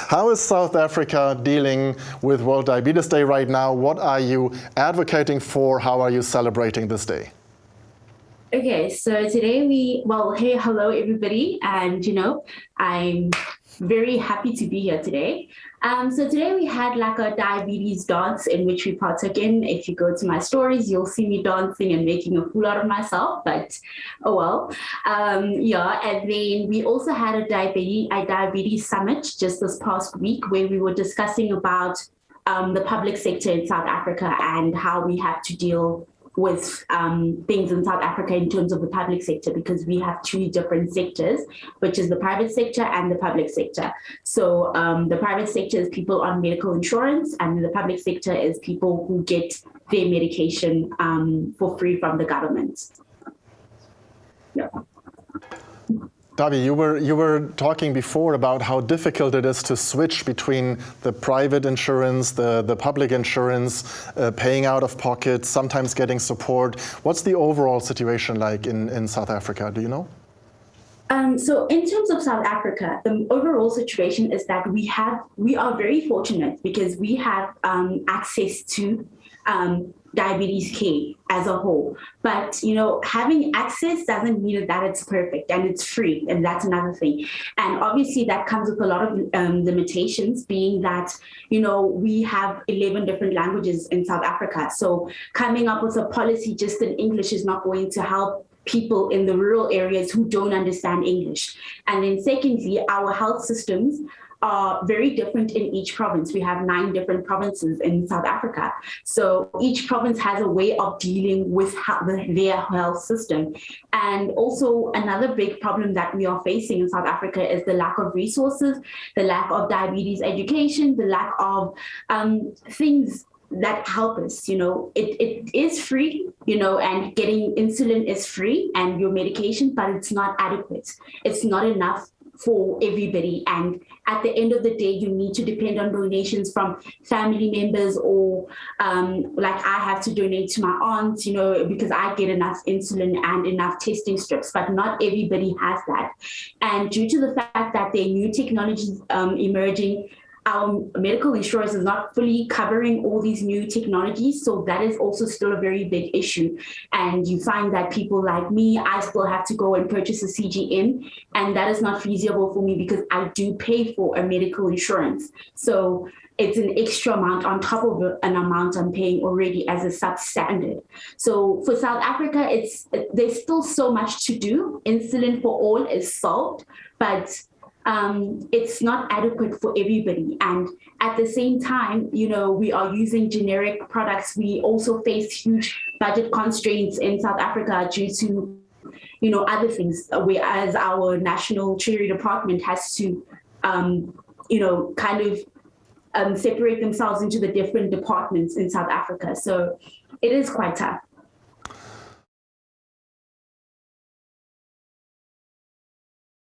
How is South Africa dealing with World Diabetes Day right now? What are you advocating for? How are you celebrating this day? Okay, so today hey, hello everybody, and I'm very happy to be here today. So today we had like a diabetes dance in which we partook in. If you go to my stories, you'll see me dancing and making a fool out of myself, but oh well. Yeah, and then we also had a diabetes summit just this past week where we were discussing about the public sector in South Africa and how we have to deal with things in South Africa in terms of the public sector, because we have two different sectors, which is the private sector and the public sector. So the private sector is people on medical insurance, and the public sector is people who get their medication for free from the government. Yeah. Dabi, you were talking before about how difficult it is to switch between the private insurance, the public insurance, paying out of pocket, sometimes getting support. What's the overall situation like in South Africa? Do you know? So in terms of South Africa, the overall situation is that we are very fortunate because we have access to diabetes care as a whole. But, having access doesn't mean that it's perfect and it's free. And that's another thing. And obviously that comes with a lot of limitations, being that, we have 11 different languages in South Africa. So coming up with a policy just in English is not going to help people in the rural areas who don't understand English. And then secondly, our health systems are very different in each province. We have 9 different provinces in South Africa. So each province has a way of dealing with their health system. And also another big problem that we are facing in South Africa is the lack of resources, the lack of diabetes education, the lack of things that help us. It is free, and getting insulin is free and your medication, but it's not adequate. It's not enough for everybody. And at the end of the day, you need to depend on donations from family members, or like I have to donate to my aunt, because I get enough insulin and enough testing strips, but not everybody has that. And due to the fact that there are new technologies emerging, our medical insurance is not fully covering all these new technologies. So that is also still a very big issue. And you find that people like me, I still have to go and purchase a CGM. And that is not feasible for me because I do pay for a medical insurance. So it's an extra amount on top of an amount I'm paying already as a substandard. So for South Africa, there's still so much to do. Insulin for all is solved, but it's not adequate for everybody. And at the same time, we are using generic products. We also face huge budget constraints in South Africa due to, other things, whereas our National Treasury Department has to, separate themselves into the different departments in South Africa. So it is quite tough.